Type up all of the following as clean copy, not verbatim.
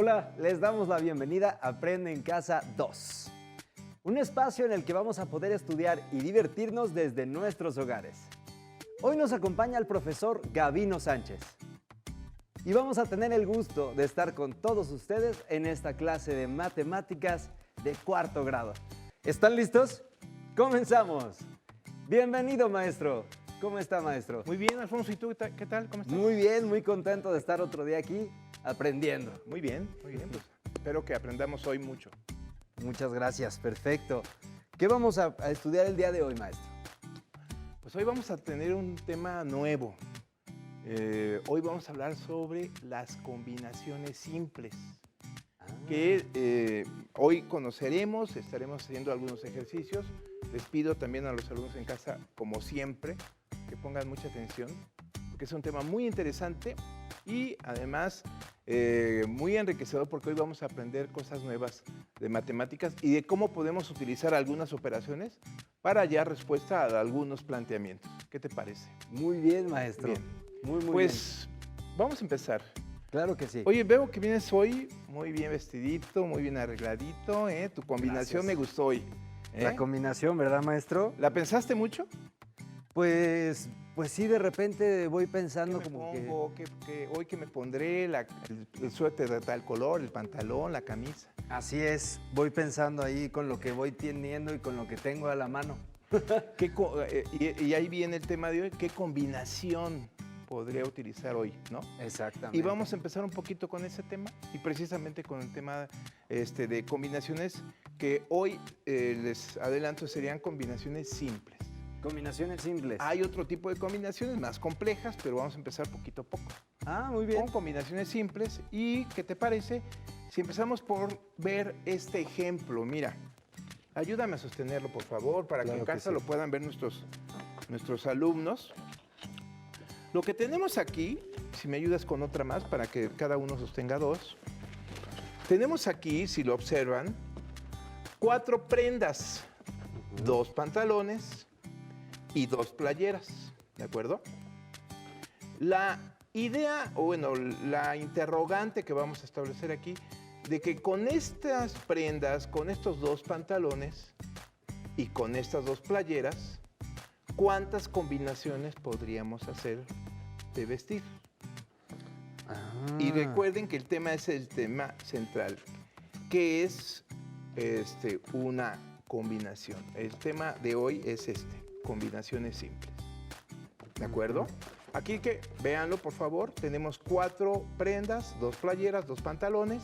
Hola, les damos la bienvenida a Aprende en Casa 2. Un espacio en el que vamos a poder estudiar y divertirnos desde nuestros hogares. Hoy nos acompaña el profesor Gavino Sánchez. Y vamos a tener el gusto de estar con todos ustedes en esta clase de matemáticas de cuarto grado. ¿Están listos? ¡Comenzamos! Bienvenido, maestro. ¿Cómo está, maestro? Muy bien, Alfonso. ¿Y tú qué tal? ¿Cómo estás? Muy bien, muy contento de estar otro día aquí aprendiendo. Muy bien, muy bien. Pues, espero que aprendamos hoy mucho. Muchas gracias, perfecto. ¿Qué vamos a estudiar el día de hoy, maestro? Pues hoy vamos a tener un tema nuevo. Hoy vamos a hablar sobre las combinaciones simples, que hoy conoceremos, estaremos haciendo algunos ejercicios. Les pido también a los alumnos en casa, como siempre, que pongan mucha atención, porque es un tema muy interesante y además muy enriquecedor, porque hoy vamos a aprender cosas nuevas de matemáticas y de cómo podemos utilizar algunas operaciones para hallar respuesta a algunos planteamientos. ¿Qué te parece? Muy bien, maestro. Bien. Muy Pues vamos a empezar. Claro que sí. Oye, veo que vienes hoy muy bien vestidito, muy bien arregladito. Tu combinación Gracias. me gustó hoy. La combinación, ¿verdad, maestro? ¿La pensaste mucho? Pues sí, de repente voy ¿Qué pensando me como pongo? Hoy que me pondré el suéter de tal color, el pantalón, la camisa. Así es, voy pensando ahí con lo que voy teniendo y con lo que tengo a la mano. Y ahí viene el tema de hoy. ¿Qué combinación podría utilizar hoy, no? Exactamente. Y vamos a empezar un poquito con ese tema y precisamente con el tema de combinaciones que hoy les adelanto serían combinaciones simples. Combinaciones simples. Hay otro tipo de combinaciones más complejas, pero vamos a empezar poquito a poco. Muy bien. Con combinaciones simples. ¿Y qué te parece si empezamos por ver este ejemplo? Mira, ayúdame a sostenerlo, por favor, para que en casa lo puedan ver nuestros alumnos. Lo que tenemos aquí, si me ayudas con otra más para que cada uno sostenga dos. Tenemos aquí, si lo observan, 4 prendas, 2 pantalones y 2 playeras, ¿de acuerdo? La idea, o bueno, la interrogante que vamos a establecer aquí, de que con estas prendas, con estos 2 pantalones y con estas 2 playeras, ¿cuántas combinaciones podríamos hacer de vestir? Y recuerden que el tema es el tema central, que es una combinación. El tema de hoy es combinaciones simples. ¿De acuerdo? Aquí que véanlo, por favor. Tenemos 4 prendas, 2 playeras, 2 pantalones.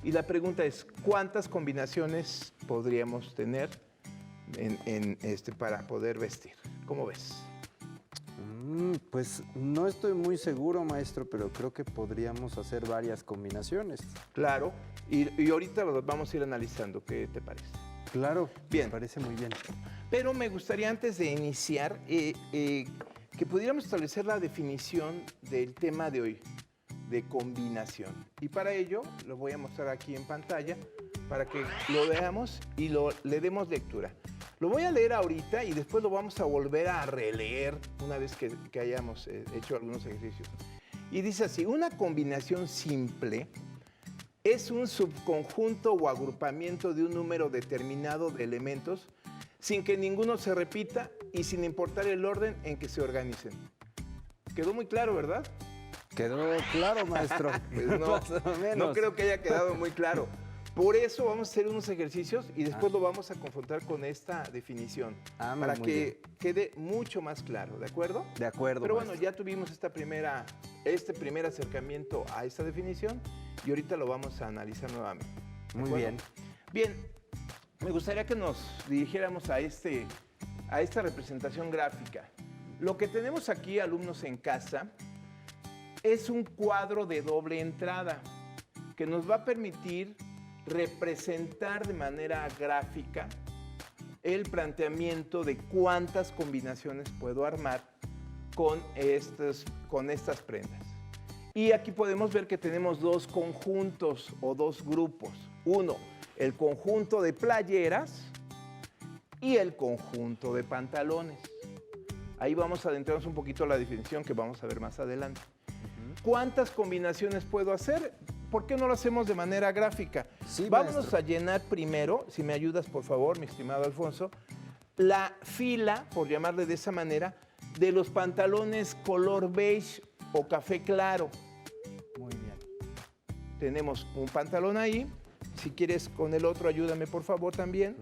Y la pregunta es, ¿cuántas combinaciones podríamos tener para poder vestir? ¿Cómo ves? Pues no estoy muy seguro, maestro, pero creo que podríamos hacer varias combinaciones. Claro, y ahorita lo vamos a ir analizando. ¿Qué te parece? Claro, Bien. me parece muy bien. Pero me gustaría antes de iniciar que pudiéramos establecer la definición del tema de hoy, de combinación. Y para ello lo voy a mostrar aquí en pantalla para que lo veamos y le demos lectura. Lo voy a leer ahorita y después lo vamos a volver a releer una vez que hayamos hecho algunos ejercicios. Y dice así: una combinación simple es un subconjunto o agrupamiento de un número determinado de elementos sin que ninguno se repita y sin importar el orden en que se organicen. Quedó muy claro, ¿verdad? Quedó claro, maestro. Pues no creo que haya quedado muy claro. Por eso vamos a hacer unos ejercicios y después lo vamos a confrontar con esta definición para que quede mucho más claro, ¿de acuerdo? De acuerdo, Pero maestro. bueno, ya tuvimos este primer acercamiento a esta definición y ahorita lo vamos a analizar nuevamente. Muy bien. Bien, me gustaría que nos dirigiéramos a esta representación gráfica. Lo que tenemos aquí, alumnos en casa, es un cuadro de doble entrada que nos va a permitir representar de manera gráfica el planteamiento de cuántas combinaciones puedo armar con estas prendas. Y aquí podemos ver que tenemos 2 conjuntos o 2 grupos. Uno, el conjunto de playeras y el conjunto de pantalones. Ahí vamos a adentrarnos un poquito a la definición que vamos a ver más adelante. ¿Cuántas combinaciones puedo hacer? ¿por qué no lo hacemos de manera gráfica? Sí, Vámonos maestro. a llenar primero, si me ayudas por favor, mi estimado Alfonso, la fila, por llamarle de esa manera, de los pantalones color beige o café claro. Muy bien. Tenemos un pantalón ahí. Si quieres con el otro, ayúdame por favor también.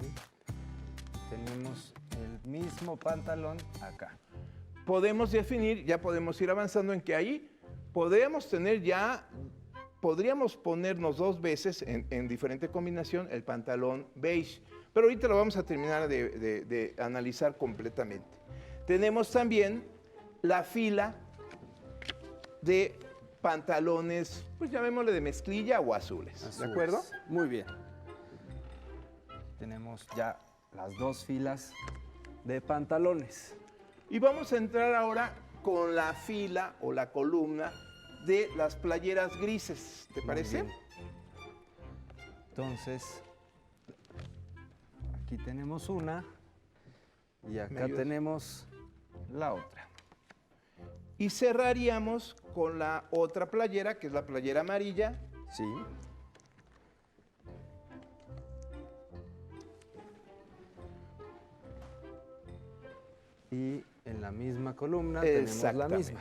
Tenemos el mismo pantalón acá. Podemos definir, ya podemos ir avanzando en que ahí podemos tener ya, podríamos ponernos 2 veces en diferente combinación el pantalón beige. Pero ahorita lo vamos a terminar de analizar completamente. Tenemos también la fila de pantalones, pues llamémosle de mezclilla o azules, ¿de Azules. acuerdo? Muy bien. Tenemos ya las 2 filas de pantalones. Y vamos a entrar ahora con la fila o la columna de las playeras grises, ¿te Muy parece? bien. Entonces, aquí tenemos una y ¿Me acá ayudas? tenemos la otra. Y cerraríamos con la otra playera, que es la playera amarilla. Sí. Y en la misma columna tenemos la Exactamente. misma.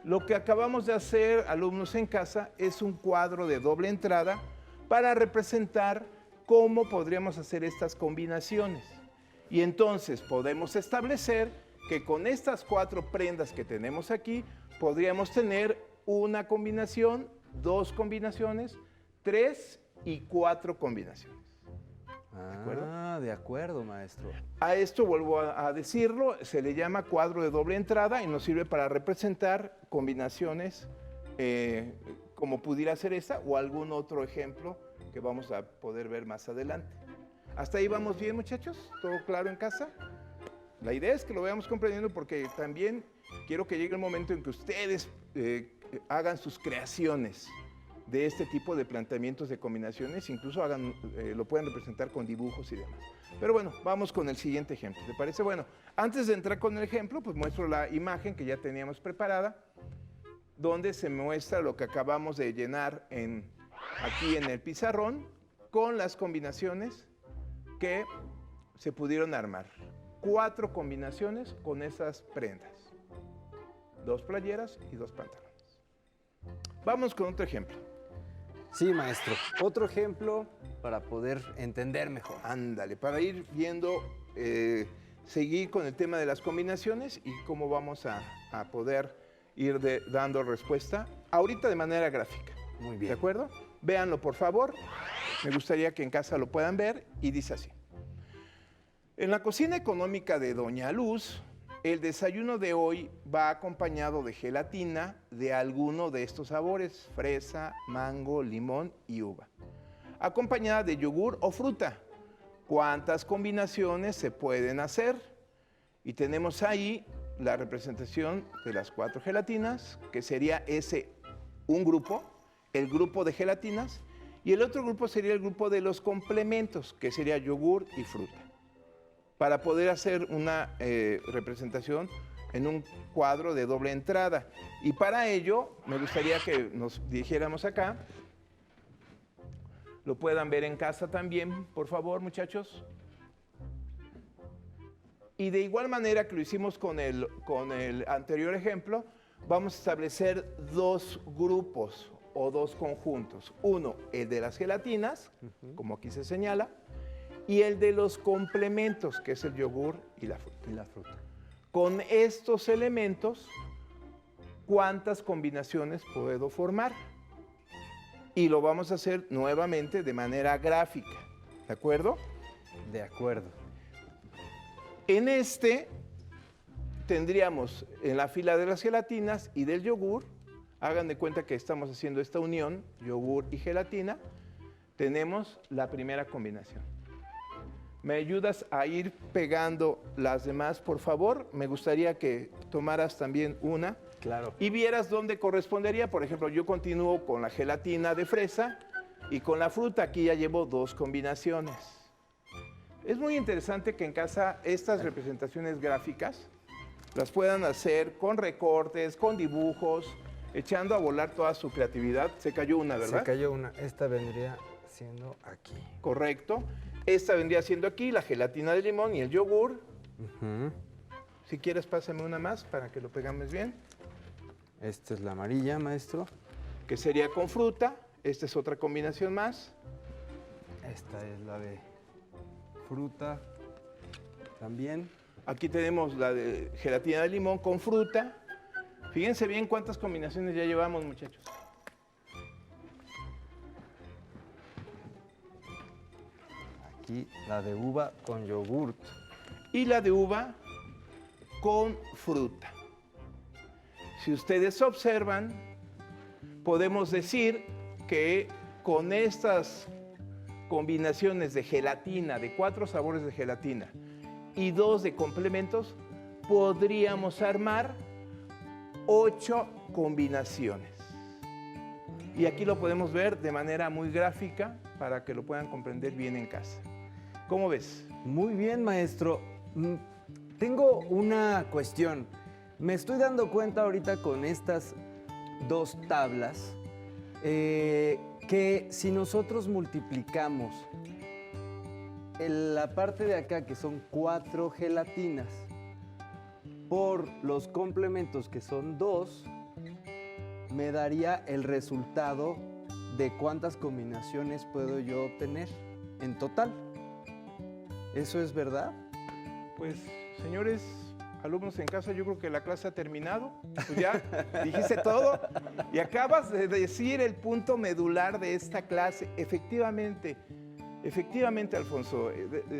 Lo que acabamos de hacer, alumnos en casa, es un cuadro de doble entrada para representar cómo podríamos hacer estas combinaciones. Y entonces podemos establecer que con estas 4 prendas que tenemos aquí, podríamos tener una combinación, 2 combinaciones, 3 y 4 combinaciones. Ah, de acuerdo, maestro. A esto vuelvo a decirlo, se le llama cuadro de doble entrada y nos sirve para representar combinaciones como pudiera ser esta o algún otro ejemplo que vamos a poder ver más adelante. ¿Hasta ahí vamos bien, muchachos? ¿Todo claro en casa? La idea es que lo vayamos comprendiendo porque también quiero que llegue el momento en que ustedes hagan sus creaciones de este tipo de planteamientos de combinaciones, incluso lo puedan representar con dibujos y demás. Pero bueno, vamos con el siguiente ejemplo. ¿Te parece? Bueno, antes de entrar con el ejemplo, pues muestro la imagen que ya teníamos preparada, donde se muestra lo que acabamos de llenar aquí en el pizarrón, con las combinaciones que se pudieron armar. 4 combinaciones con esas prendas. 2 playeras y 2 pantalones. Vamos con otro ejemplo. Sí, maestro. Otro ejemplo para poder entender mejor. Ándale, para ir viendo, seguir con el tema de las combinaciones y cómo vamos a poder ir dando respuesta ahorita de manera gráfica. Muy ¿De bien. acuerdo? Véanlo, por favor. Me gustaría que en casa lo puedan ver y dice así. En la cocina económica de Doña Luz, el desayuno de hoy va acompañado de gelatina de alguno de estos sabores, fresa, mango, limón y uva, acompañada de yogur o fruta. ¿Cuántas combinaciones se pueden hacer? Y tenemos ahí la representación de las 4 gelatinas, que sería un grupo, el grupo de gelatinas, y el otro grupo sería el grupo de los complementos, que sería yogur y fruta, para poder hacer una representación en un cuadro de doble entrada. Y para ello, me gustaría que nos dirigiéramos acá. Lo puedan ver en casa también, por favor, muchachos. Y de igual manera que lo hicimos con el anterior ejemplo, vamos a establecer 2 grupos o 2 conjuntos. Uno, el de las gelatinas, como aquí se señala, y el de los complementos, que es el yogur y la fruta. Con estos elementos, ¿cuántas combinaciones puedo formar? Y lo vamos a hacer nuevamente de manera gráfica, ¿de acuerdo? De acuerdo. En tendríamos en la fila de las gelatinas y del yogur, hagan de cuenta que estamos haciendo esta unión, yogur y gelatina, tenemos la primera combinación. ¿Me ayudas a ir pegando las demás, por favor? Me gustaría que tomaras también una. Claro. Y vieras dónde correspondería. Por ejemplo, yo continúo con la gelatina de fresa y con la fruta. Aquí ya llevo 2 combinaciones. Es muy interesante que en casa estas representaciones gráficas las puedan hacer con recortes, con dibujos, echando a volar toda su creatividad. Se cayó una, ¿verdad? Se cayó una. Esta vendría siendo aquí. Correcto. Esta vendría siendo aquí la gelatina de limón y el yogur. Ujú. Si quieres, pásame una más para que lo pegamos bien. Esta es la amarilla, maestro. Que sería con fruta. Esta es otra combinación más. Esta es la de fruta también. Aquí tenemos la de gelatina de limón con fruta. Fíjense bien cuántas combinaciones ya llevamos, muchachos. Aquí la de uva con yogurt. Y la de uva con fruta. Si ustedes observan, podemos decir que con estas combinaciones de gelatina, de 4 sabores de gelatina y 2 de complementos, podríamos armar 8 combinaciones. Y aquí lo podemos ver de manera muy gráfica para que lo puedan comprender bien en casa. ¿Cómo ves? Muy bien, maestro. Tengo una cuestión. Me estoy dando cuenta ahorita con estas 2 tablas que si nosotros multiplicamos en la parte de acá, que son 4 gelatinas, por los complementos, que son 2, me daría el resultado de cuántas combinaciones puedo yo obtener en total. ¿Eso es verdad? Pues, señores alumnos en casa, yo creo que la clase ha terminado. Pues ya dijiste todo y acabas de decir el punto medular de esta clase. Efectivamente, Alfonso,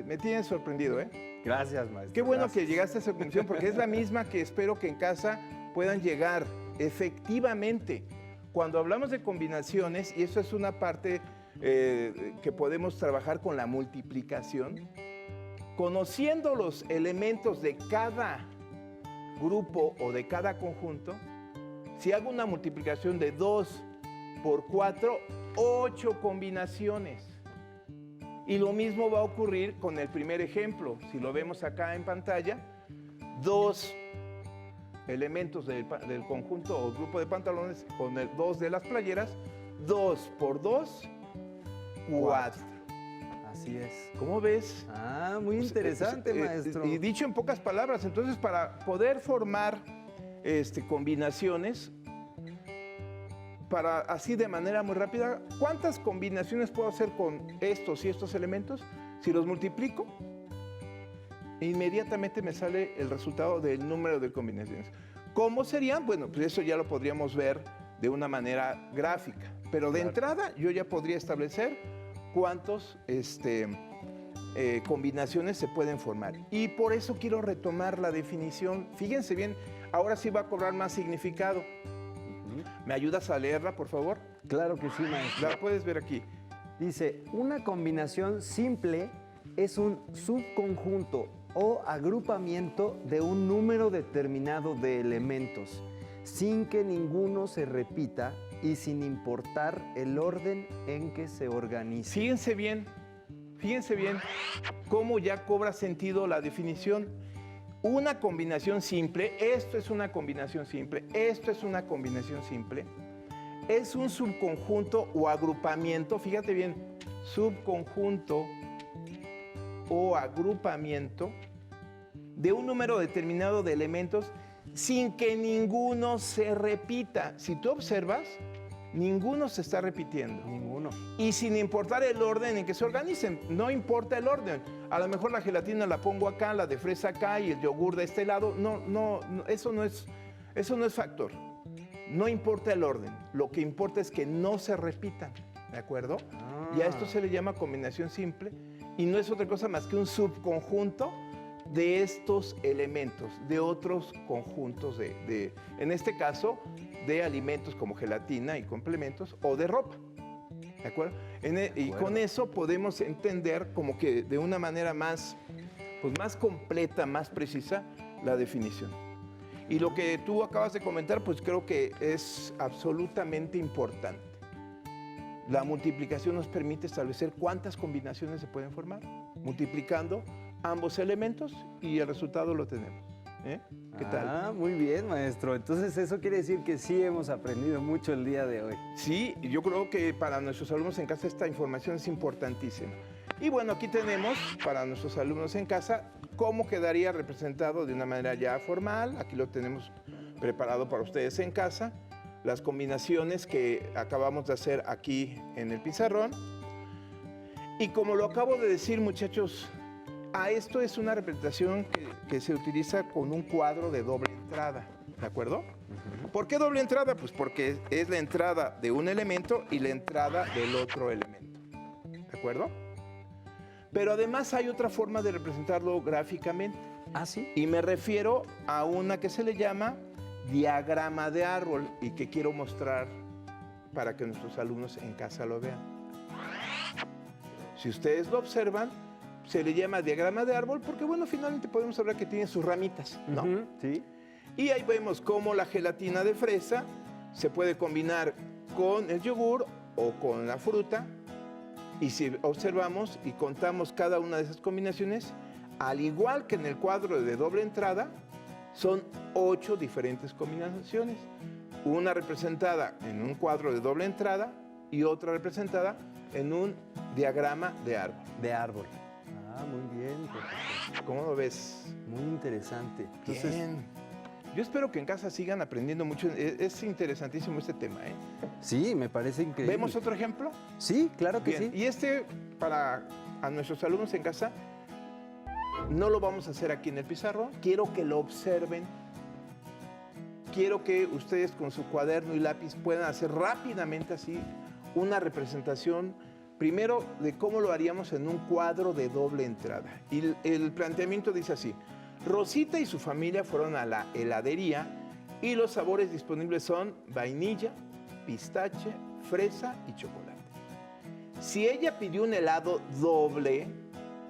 me tienes sorprendido, ¿eh? Gracias, maestro. Qué bueno gracias. que llegaste a esa conclusión, porque es la misma que espero que en casa puedan llegar. Efectivamente, cuando hablamos de combinaciones, y eso es una parte que podemos trabajar con la multiplicación, conociendo los elementos de cada grupo o de cada conjunto, si hago una multiplicación de 2 por 4, 8 combinaciones. Y lo mismo va a ocurrir con el primer ejemplo. Si lo vemos acá en pantalla, 2 elementos del conjunto o grupo de pantalones con el 2 de las playeras, 2 por 2, 4. Así es. ¿Cómo ves? Ah, muy interesante, maestro. Y dicho en pocas palabras, entonces para poder formar combinaciones, para así de manera muy rápida, ¿cuántas combinaciones puedo hacer con estos y estos elementos? Si los multiplico, inmediatamente me sale el resultado del número de combinaciones. ¿Cómo serían? Bueno, pues eso ya lo podríamos ver de una manera gráfica. Pero de entrada yo ya podría establecer cuántas combinaciones se pueden formar. Y por eso quiero retomar la definición. Fíjense bien, ahora sí va a cobrar más significado. ¿Me ayudas a leerla, por favor? Claro que sí, maestro. La puedes ver aquí. Dice, una combinación simple es un subconjunto o agrupamiento de un número determinado de elementos, sin que ninguno se repita y sin importar el orden en que se organice. Fíjense bien cómo ya cobra sentido la definición. Una combinación simple, esto es una combinación simple, esto es una combinación simple, es un subconjunto o agrupamiento, fíjate bien, subconjunto o agrupamiento de un número determinado de elementos sin que ninguno se repita. Si tú observas, ninguno se está repitiendo. Ninguno. Y sin importar el orden en que se organicen, no importa el orden. A lo mejor la gelatina la pongo acá, la de fresa acá y el yogur de este lado. No, eso no es factor. No importa el orden. Lo que importa es que no se repitan, ¿de acuerdo? Y a esto se le llama combinación simple y no es otra cosa más que un subconjunto de estos elementos, de otros conjuntos en este caso, de alimentos como gelatina y complementos o de ropa. ¿De acuerdo? Y con eso podemos entender como que de una manera más completa, más precisa, la definición. Y lo que tú acabas de comentar, pues creo que es absolutamente importante. La multiplicación nos permite establecer cuántas combinaciones se pueden formar, multiplicando ambos elementos y el resultado lo tenemos. ¿Qué tal? Ah, muy bien, maestro. Entonces eso quiere decir que sí hemos aprendido mucho el día de hoy. Sí, yo creo que para nuestros alumnos en casa esta información es importantísima. Y bueno, aquí tenemos para nuestros alumnos en casa cómo quedaría representado de una manera ya formal. Aquí lo tenemos preparado para ustedes en casa. Las combinaciones que acabamos de hacer aquí en el pizarrón. Y como lo acabo de decir, muchachos, a esto es una representación que se utiliza con un cuadro de doble entrada, ¿de acuerdo? ¿Por qué doble entrada? Pues porque es la entrada de un elemento y la entrada del otro elemento, ¿de acuerdo? Pero además hay otra forma de representarlo gráficamente. ¿Ah, sí? Y me refiero a una que se le llama diagrama de árbol y que quiero mostrar para que nuestros alumnos en casa lo vean. Si ustedes lo observan, se le llama diagrama de árbol porque, bueno, finalmente podemos hablar que tiene sus ramitas, ¿no? Sí. Y ahí vemos cómo la gelatina de fresa se puede combinar con el yogur o con la fruta. Y si observamos y contamos cada una de esas combinaciones, al igual que en el cuadro de doble entrada, son 8 diferentes combinaciones. Una representada en un cuadro de doble entrada y otra representada en un diagrama de árbol. De árbol. Ah, muy bien, profesor. ¿Cómo lo ves? Muy interesante. Entonces, Bien. Yo espero que en casa sigan aprendiendo mucho. Es interesantísimo este tema, ¿eh? sí, me parece increíble. ¿Vemos otro ejemplo? Sí, claro que Bien. sí. Y este, para a nuestros alumnos en casa, no lo vamos a hacer aquí en el pizarrón. Quiero que lo observen. Quiero que ustedes con su cuaderno y lápiz puedan hacer rápidamente así una representación, primero, de cómo lo haríamos en un cuadro de doble entrada. Y el planteamiento dice así: Rosita y su familia fueron a la heladería y los sabores disponibles son vainilla, pistache, fresa y chocolate. Si ella pidió un helado doble,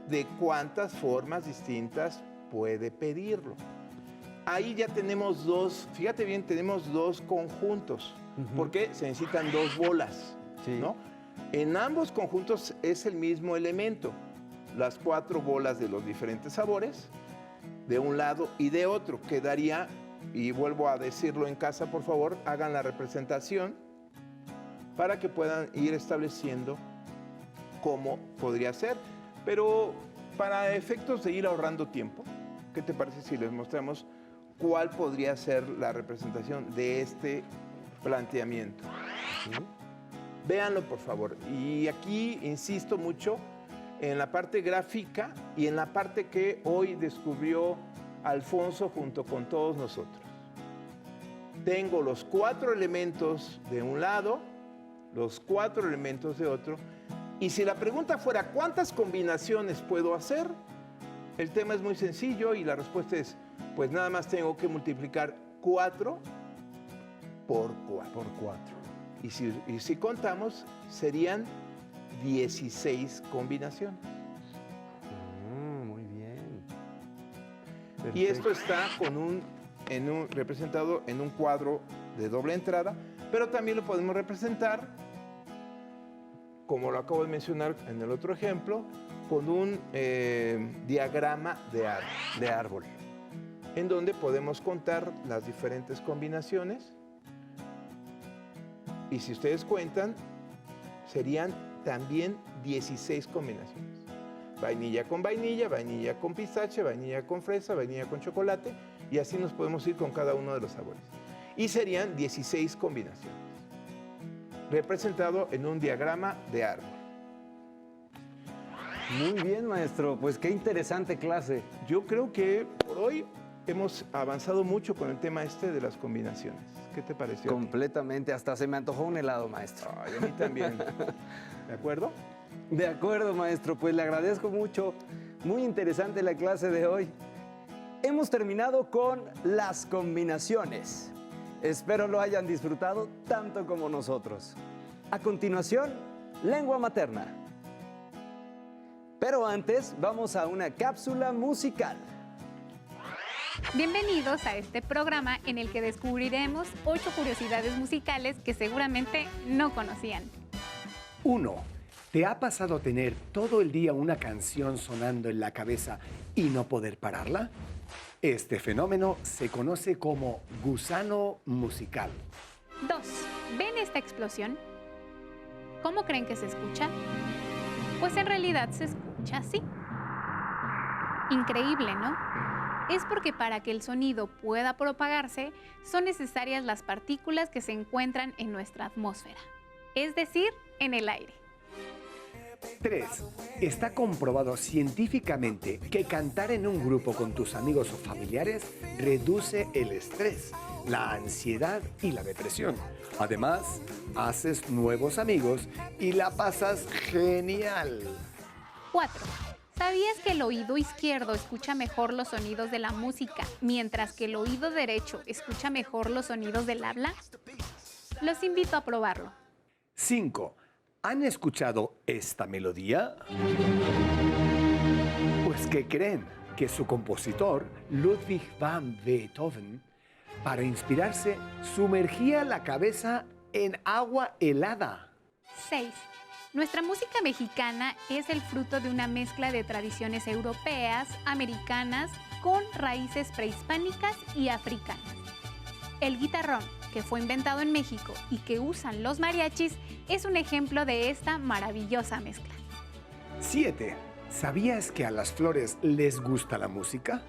¿de cuántas formas distintas puede pedirlo? Ahí ya tenemos dos, fíjate bien, tenemos dos conjuntos, porque se necesitan dos bolas, Sí. ¿no? En ambos conjuntos es el mismo elemento, las 4 bolas de los diferentes sabores, de un lado y de otro. Quedaría, y vuelvo a decirlo en casa, por favor, hagan la representación para que puedan ir estableciendo cómo podría ser. Pero para efectos de ir ahorrando tiempo, ¿qué te parece si les mostramos cuál podría ser la representación de este planteamiento? Véanlo, por favor. Y aquí insisto mucho en la parte gráfica y en la parte que hoy descubrió Alfonso junto con todos nosotros. Tengo los 4 elementos de un lado, los 4 elementos de otro, y si la pregunta fuera ¿cuántas combinaciones puedo hacer? El tema es muy sencillo y la respuesta es, pues nada más tengo que multiplicar 4 por 4. Por 4. Y si contamos, serían 16 combinaciones. Muy bien. Y esto está representado en un cuadro de doble entrada, pero también lo podemos representar, como lo acabo de mencionar en el otro ejemplo, con un diagrama de árbol. De árbol. En donde podemos contar las diferentes combinaciones. Y si ustedes cuentan, serían también 16 combinaciones. Vainilla con pistache, vainilla con fresa, vainilla con chocolate, y así nos podemos ir con cada uno de los sabores. Y serían 16 combinaciones, representado en un diagrama de árbol. Muy bien, maestro. Pues qué interesante clase. Yo creo que por hoy hemos avanzado mucho con el tema este de las combinaciones. ¿Qué te pareció? Completamente. Hasta se me antojó un helado, maestro. Ay, a mí también. ¿De acuerdo? De acuerdo, maestro. Pues le agradezco mucho. Muy interesante la clase de hoy. Hemos terminado con las combinaciones. Espero lo hayan disfrutado tanto como nosotros. A continuación, lengua materna. Pero antes, vamos a una cápsula musical. Bienvenidos a este programa en el que descubriremos 8 curiosidades musicales que seguramente no conocían. 1. ¿Te ha pasado tener todo el día una canción sonando en la cabeza y no poder pararla? Este fenómeno se conoce como gusano musical. 2. ¿Ven esta explosión? ¿Cómo creen que se escucha? Pues en realidad se escucha así. Increíble, ¿no? Es porque para que el sonido pueda propagarse, son necesarias las partículas que se encuentran en nuestra atmósfera, es decir, en el aire. 3. Está comprobado científicamente que cantar en un grupo con tus amigos o familiares reduce el estrés, la ansiedad y la depresión. Además, haces nuevos amigos y la pasas genial. 4. ¿Sabías que el oído izquierdo escucha mejor los sonidos de la música, mientras que el oído derecho escucha mejor los sonidos del habla? Los invito a probarlo. 5. ¿Han escuchado esta melodía? Pues ¿qué creen? Que su compositor, Ludwig van Beethoven, para inspirarse, sumergía la cabeza en agua helada. 6. Nuestra música mexicana es el fruto de una mezcla de tradiciones europeas, americanas, con raíces prehispánicas y africanas. El guitarrón, que fue inventado en México y que usan los mariachis, es un ejemplo de esta maravillosa mezcla. 7. ¿Sabías que a las flores les gusta la música?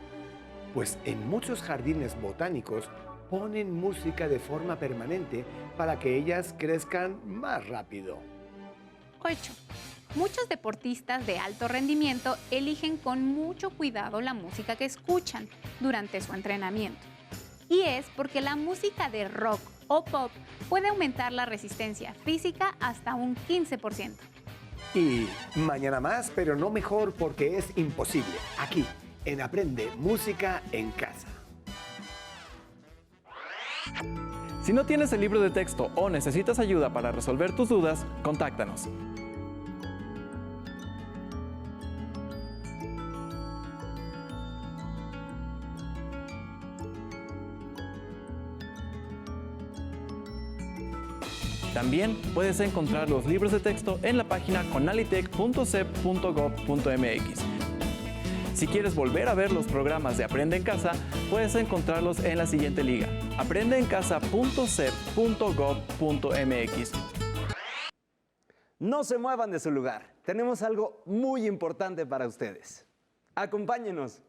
Pues en muchos jardines botánicos ponen música de forma permanente para que ellas crezcan más rápido. 8. Muchos deportistas de alto rendimiento eligen con mucho cuidado la música que escuchan durante su entrenamiento. Y es porque la música de rock o pop puede aumentar la resistencia física hasta un 15%. Y mañana más, pero no mejor porque es imposible. Aquí, en Aprende Música en Casa. Si no tienes el libro de texto o necesitas ayuda para resolver tus dudas, contáctanos. También puedes encontrar los libros de texto en la página conalitec.cep.gov.mx. Si quieres volver a ver los programas de Aprende en Casa, puedes encontrarlos en la siguiente liga: aprendeencasa.cep.gov.mx. No se muevan de su lugar. Tenemos algo muy importante para ustedes. Acompáñenos.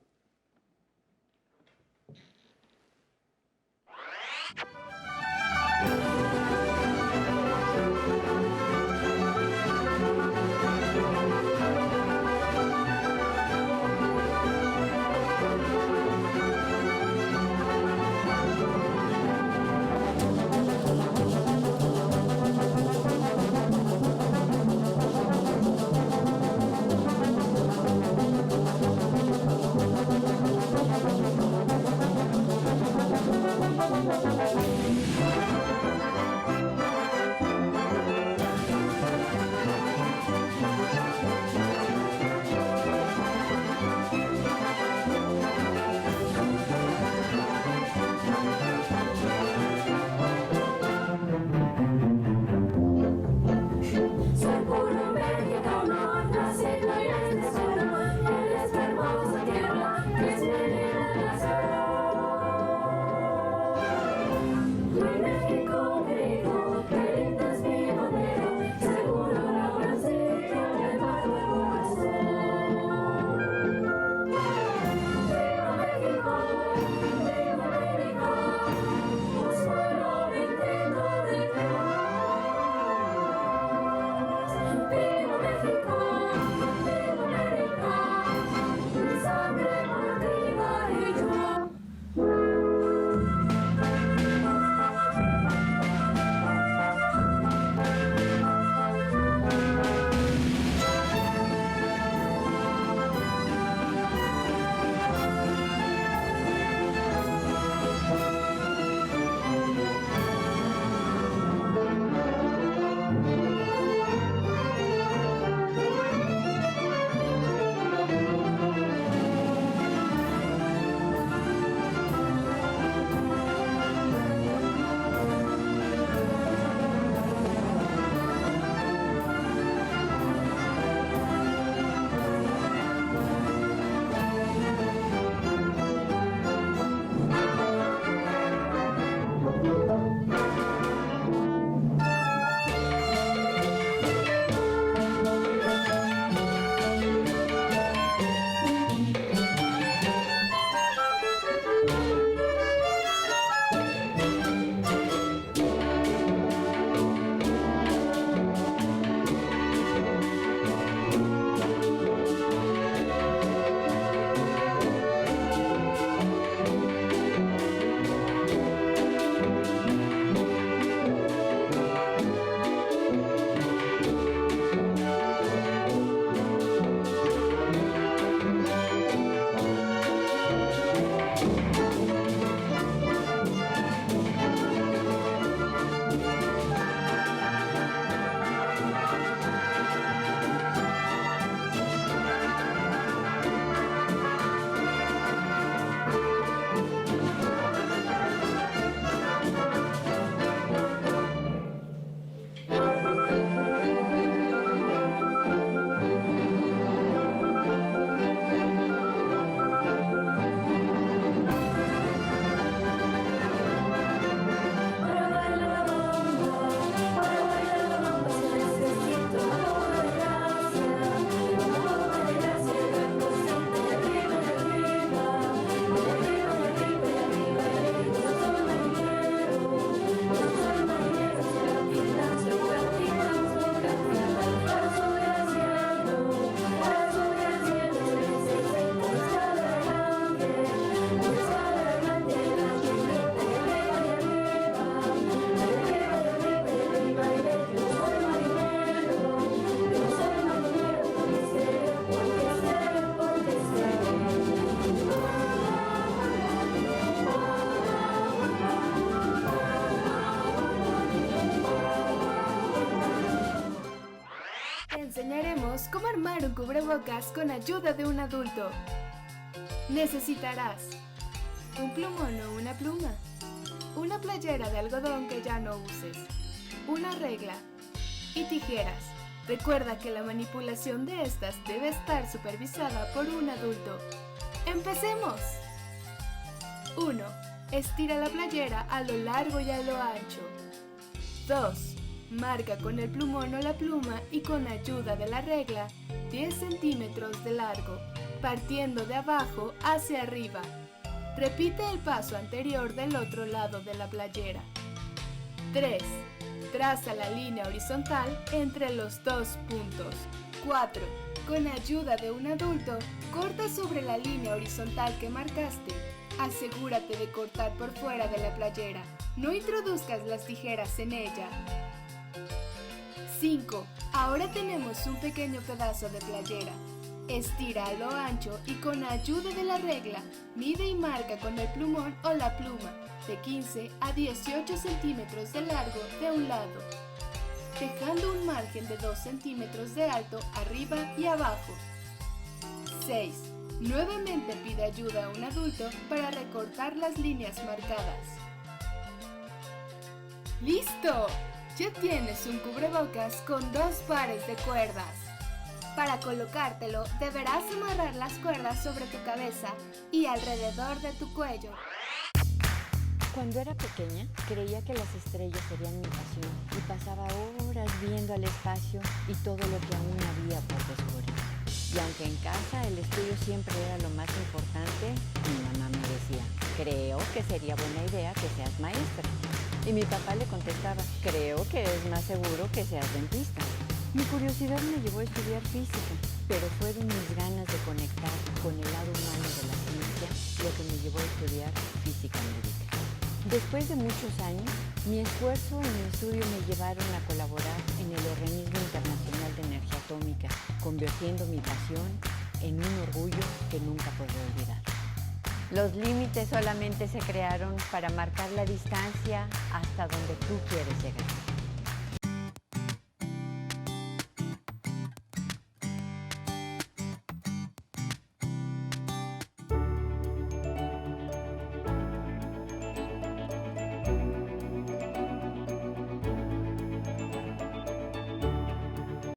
enseñaremos cómo armar un cubrebocas con ayuda de un adulto. Necesitarás un plumón o una pluma, una playera de algodón que ya no uses, una regla y tijeras. Recuerda que la manipulación de estas debe estar supervisada por un adulto. ¡Empecemos! 1. Estira la playera a lo largo y a lo ancho. 2. Marca con el plumón o la pluma y con ayuda de la regla 10 centímetros de largo, partiendo de abajo hacia arriba. Repite el paso anterior del otro lado de la playera. 3. Traza la línea horizontal entre los dos puntos. 4. Con ayuda de un adulto, corta sobre la línea horizontal que marcaste. Asegúrate de cortar por fuera de la playera. No introduzcas las tijeras en ella. 5. Ahora tenemos un pequeño pedazo de playera. Estira a lo ancho y con ayuda de la regla, mide y marca con el plumón o la pluma de 15 a 18 centímetros de largo de un lado, dejando un margen de 2 centímetros de alto arriba y abajo. 6. Nuevamente pide ayuda a un adulto para recortar las líneas marcadas. ¡Listo! Ya tienes un cubrebocas con 2 pares de cuerdas. Para colocártelo, deberás amarrar las cuerdas sobre tu cabeza y alrededor de tu cuello. Cuando era pequeña, creía que las estrellas serían mi pasión y pasaba horas viendo al espacio y todo lo que aún había por descubrir. Y aunque en casa el estudio siempre era lo más importante, mi mamá me decía, creo que sería buena idea que seas maestra. Y mi papá le contestaba, creo que es más seguro que seas dentista. Mi curiosidad me llevó a estudiar física, pero fueron mis ganas de conectar con el lado humano de la ciencia lo que me llevó a estudiar física médica. Después de muchos años, mi esfuerzo y mi estudio me llevaron a colaborar en el Organismo Internacional de Energía Atómica, convirtiendo mi pasión en un orgullo que nunca podré olvidar. Los límites solamente se crearon para marcar la distancia hasta donde tú quieres llegar.